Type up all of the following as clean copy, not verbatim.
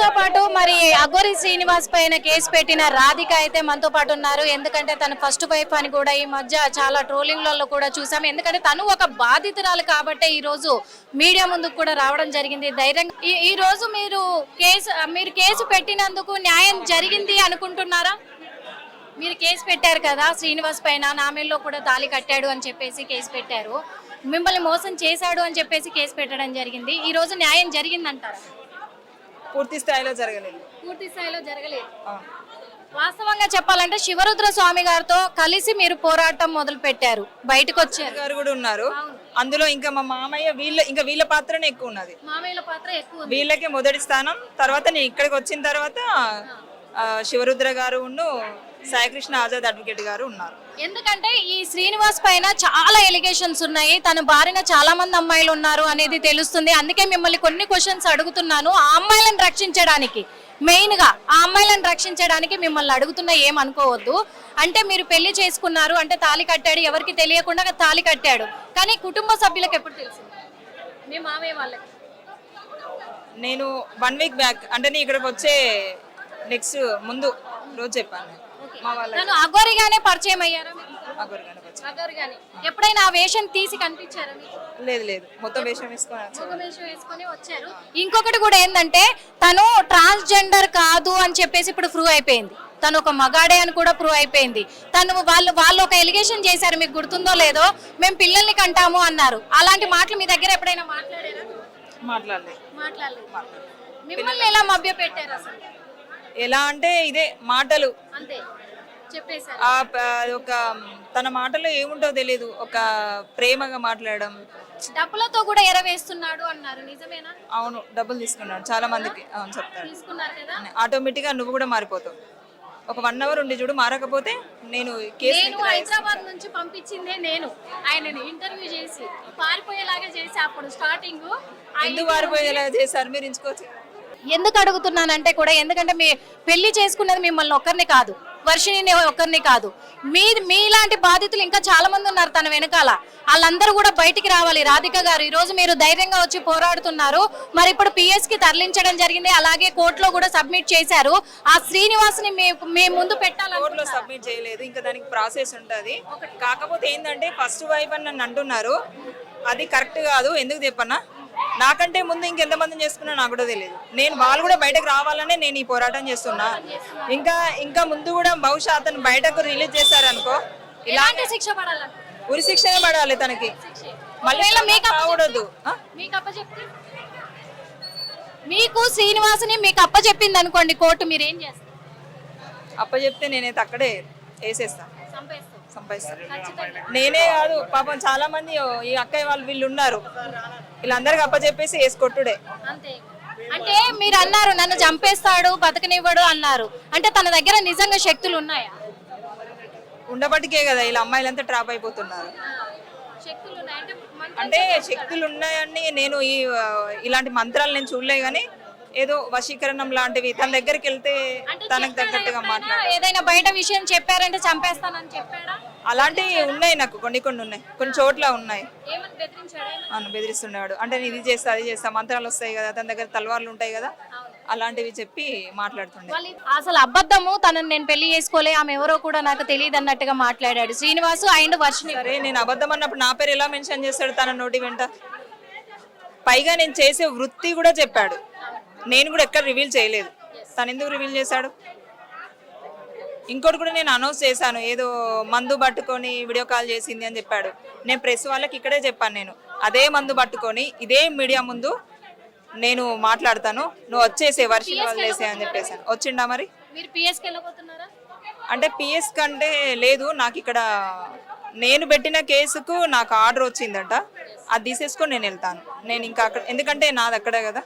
తో పాటు మరి అఘోరి శ్రీనివాస్ పైన కేసు పెట్టిన రాధిక అయితే మనతో పాటు ఉన్నారు. ఎందుకంటే తన ఫస్ట్ వైఫ్ అని కూడా ఈ మధ్య చాలా ట్రోలింగ్లలో కూడా చూసాం. ఎందుకంటే తను ఒక బాధితురాలు కాబట్టి ఈ రోజు మీడియా ముందుకు కూడా రావడం జరిగింది ధైర్యంగా. ఈ రోజు మీరు కేసు పెట్టినందుకు న్యాయం జరిగింది అనుకుంటున్నారా? మీరు కేసు పెట్టారు కదా శ్రీనివాస్ పైన, నామేల్లో కూడా తాళి కట్టాడు అని చెప్పేసి కేసు పెట్టారు, మిమ్మల్ని మోసం చేశాడు అని చెప్పేసి కేసు పెట్టడం జరిగింది. ఈ రోజు న్యాయం జరిగిందంటారా? పూర్తి స్థాయిలో జరగలేదు. పూర్తి స్థాయిలో జరగలేదు. వాస్తవంగా చెప్పాలంటే శివరుద్ర స్వామి గారితో కలిసి మీరు పోరాటం మొదలు పెట్టారు, బయటకు వచ్చారు గారు కూడా ఉన్నారు అందులో. ఇంకా మా మామయ్య వీళ్ళ పాత్రనే ఎక్కువ ఉన్నది. మామయ్యల పాత్ర ఎక్కువ, వీళ్ళకే మొదటి స్థానం. తర్వాత నేను ఇక్కడికి వచ్చిన తర్వాత శివరుద్ర గారు సాయికృష్ణ ఆజాద్ అడ్వకేట్ గారు ఉన్నారు. ఎందుకంటే ఈ శ్రీనివాస్ పైన చాలా ఎలిగేషన్స్ ఉన్నాయి, తన బారిన చాలా మంది అమ్మాయిలు ఉన్నారు అనేది తెలుస్తుంది. అందుకే మిమ్మల్ని కొన్ని క్వశ్చన్స్ అడుగుతున్నాను. ఆ అమ్మాయిలను రక్షించడానికి, మెయిన్ గా ఆ అమ్మాయిలను రక్షించడానికి మిమ్మల్ని అడుగుతున్నా, ఏమనుకోవద్దు. అంటే మీరు పెళ్లి చేసుకున్నారు అంటే తాళి కట్టాడు, ఎవరికి తెలియకుండా తాళి కట్టాడు, కానీ కుటుంబ సభ్యులకు ఎప్పుడు తెలుసు? మీ మామయ్య వాళ్ళకి నేను 1 వీక్ బ్యాక్, అంటే నేను ఇక్కడికి వచ్చే నెక్స్ట్ ముందు రోజు చెప్పాను. మా వాళ్ళ అఘోరిగానే పరిచయం అయ్యారా? అఘోరిగానే. ఎప్పుడైనా ఆ వేషం తీసి కనిపించారా? లేదు, మొత్తం వేషం వేసుకొని వచ్చారు. ఇంకొకటి కూడా ఏంటంటే తను ట్రాన్స్జెండర్ కాదు అని చెప్పేసి ఇప్పుడు ప్రూవ్ అయిపోయింది. తను ఒక మగాడే అని కూడా ప్రూవ్ అయిపోయింది. వాళ్ళు ఒక ఎలిగేషన్ చేశారు, మీకు గుర్తుందో లేదో, మేము పిల్లల్ని కంటాము అన్నారు. అలాంటి మాటలు మీ దగ్గర ఎప్పుడైనా మాట్లాడారా? మాట్లాడలేదు. మిమ్మల్ని ఎలా మభ్య పెట్టారు అసలు? ఎలా అంటే ఇదే మాటలు అంతే చెప్పేశారు. ఒక తన మాటలో ఏముంటో తెలియదు, ఒక ప్రేమగా మాట్లాడడం. డబ్బులతో కూడా ఎరవేస్తున్నాడు అన్నారు, నిజమేనా? అవును, డబ్బులు తీసుకున్నాడు చాలా మందికి. అవును చెప్తారు. తీసుకున్నారు కదా, ఆటోమేటిక్ గా నువ్వు కూడా మారిపోతావు. ఒక 1 అవర్ ఉండి చూడు, మారకపోతే నేను హైదరాబాద్ నుంచి పంపించిందే నేను, ఆయనని ఇంటర్వ్యూ చేసి పారిపోయేలాగా చేసి, అప్పుడు స్టార్టింగ్ ఎందుకు పారిపోయేలాగా చేశారు మీరు ఎంచుకోవచ్చు. ఎందుకు అడుగుతున్నానంటే కూడా, ఎందుకంటే మీ పెళ్లి చేసుకున్నది మిమ్మల్ని ఒక్కరిని కాదు, వర్షిణిని ఒక్కరిని కాదు, మీలాంటి బాధితులు ఇంకా చాలా మంది ఉన్నారు తన వెనకాల. వాళ్ళందరూ కూడా బయటికి రావాలి. రాధిక గారు, ఈ రోజు మీరు ధైర్యంగా వచ్చి పోరాడుతున్నారు. మరి ఇప్పుడు పిఎస్ కి తరలించడం జరిగింది, అలాగే కోర్టులో కూడా సబ్మిట్ చేశారు. ఆ శ్రీనివాస్ ని మీ ముందు పెట్టాలి. కోర్టులో సబ్మిట్ చేయలేదు, ఇంకా దానికి ప్రాసెస్ ఉంటుంది. కాకపోతే ఏంటంటే ఫస్ట్ వైఫ్ అని నన్ను అంటున్నారు, అది కరెక్ట్ కాదు. ఎందుకు చెప్పన్నా, నాకంటే ముందు ఇంకెంతమందిని చేసుకున్నా నాకు కూడా తెలియదు. వాళ్ళు కూడా బయటకు రావాలనే నేను ఈ పోరాటం చేస్తున్నా. ఇంకా ముందు కూడా బహుశా అతను బయటకు రిలీజ్ చేశారనుకో, ఇలాంటి శిక్ష పడాలి, ఉరి శిక్షనే పడాలి తనకి. మళ్ళీ రాకూడదు. మీకు శ్రీనివాసుని మీకు అప్పచెప్పింది అనుకోండి కోర్టు, మీరు ఏం చేస్తారు? అప్పచెప్తే నేనైతే అక్కడే వేసేస్తాను, సంపాదిస్తాను. నేనే కాదు పాపం చాలా మంది ఈ అక్కయ్య వాళ్ళు వీళ్ళు ఉన్నారు, వీళ్ళందరికి అప్పచెప్పేసి వేసుకొట్టుడే. అంటే మీరు అన్నారు నన్ను చంపేస్తాడు, బతకనివ్వడు అన్నారు. అంటే తన దగ్గర నిజంగా శక్తులు ఉన్నాయా? ఉండబట్టికే కదా ఇలా అమ్మాయిలంతా ట్రాప్ అయిపోతున్నారు. అంటే శక్తులు ఉన్నాయని నేను ఇలాంటి మంత్రాలు నేను చూడలే, కానీ ఏదో వశీకరణం లాంటివి తన దగ్గరికి వెళ్తే తనకు తగ్గట్టుగా మాట్లాడారు. ఏదైనా బయట విషయం చెప్పారంటే చంపేస్తానని చెప్పాడా? అలాంటివి ఉన్నాయి, నాకు కొన్ని ఉన్నాయి, కొన్ని చోట్ల ఉన్నాయి. అవును, బెదిరిస్తున్నాడు. అంటే ఇది చేస్తా అది చేస్తా, మంత్రాలు వస్తాయి కదా, తన దగ్గర తలవార్లు ఉంటాయి కదా, అలాంటివి చెప్పి మాట్లాడుతుండే. అసలు అబద్ధము, తనని నేను పెళ్లి చేసుకోలే, ఆమె ఎవరో కూడా నాకు తెలియదు అన్నట్టుగా మాట్లాడాడు శ్రీనివాసు అండ్ వర్షిణి. సరే, నేను అబద్ధం అన్నప్పుడు నా పేరు ఎలా మెన్షన్ చేస్తాడు తన నోటి వెంట? పైగా నేను చేసే వృత్తి కూడా చెప్పాడు, నేను కూడా ఎక్కడ రివీల్ చేయలేదు. తను ఎందుకు రివీల్ చేశాడు? ఇంకోటి కూడా నేను అనౌన్స్ చేశాను, ఏదో మందు పట్టుకొని వీడియో కాల్ చేసింది అని చెప్పాడు. నేను ప్రెస్ వాళ్ళకి ఇక్కడే చెప్పాను, నేను అదే మందు పట్టుకొని ఇదే మీడియా ముందు నేను మాట్లాడతాను, నువ్వు వచ్చేసే వర్షం వదిలేసే అని చెప్పేసాను. వచ్చిండా మరి? అంటే పిఎస్ కంటే లేదు, నాకు ఇక్కడ నేను పెట్టిన కేసుకు నాకు ఆర్డర్ వచ్చిందట, అది తీసేసుకొని నేను వెళ్తాను. నేను ఇంకా అక్కడ, ఎందుకంటే నాది అక్కడే కదా,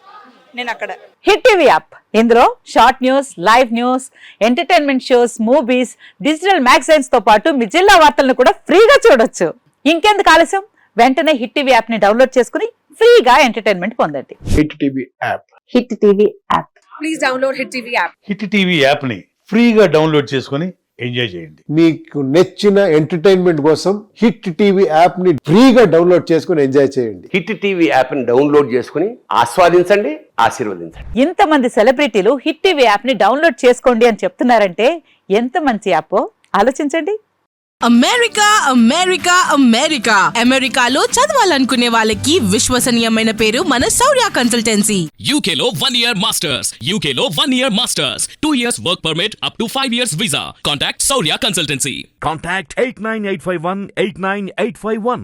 నేను అక్కడ. హిట్ టీవీ యాప్, ఇందులో short news, live news, entertainment shows, movies, digital magazines తో పాటు మీ జిల్లా వార్తలను కూడా ఫ్రీగా చూడొచ్చు. ఇంకెందుకు ఆలస్యం, వెంటనే హిట్ టీవీ యాప్ ని డౌన్లోడ్ చేసుకుని ఫ్రీగా ఎంటర్టైన్మెంట్ పొందండి. Hit TV app. Hit TV app. Please download hit TV app. Hit TV app ని ఫ్రీగా డౌన్లోడ్ చేసుకుని ఎంజాయ్ చేయండి. మీకు నచ్చిన ఎంటర్టైన్మెంట్ కోసం హిట్ టీవీ యాప్ ని ఫ్రీగా డౌన్లోడ్ చేసుకుని ఎంజాయ్ చేయండి. హిట్ టీవీ యాప్ ని డౌన్లోడ్ చేసుకుని ఆస్వాదించండి, ఆశీర్వదించండి. ఇంతమంది సెలబ్రిటీలు హిట్ టీవీ యాప్ ని డౌన్లోడ్ చేసుకోండి అని చెప్తున్నారంటే ఎంత మంచి యాప్ ఆలోచించండి. అమెరికా అమెరికా అమెరికా అమెరికాలో చదవాలనుకునే వాళ్ళకి విశ్వసనీయమైన పేరు మన శౌర్య కన్సల్టెన్సీ. UK లో 1 year masters. UK లో 1 year masters. 2 years work permit up to 5 years visa. Contact Saurya Consultancy. Contact 89851 89851.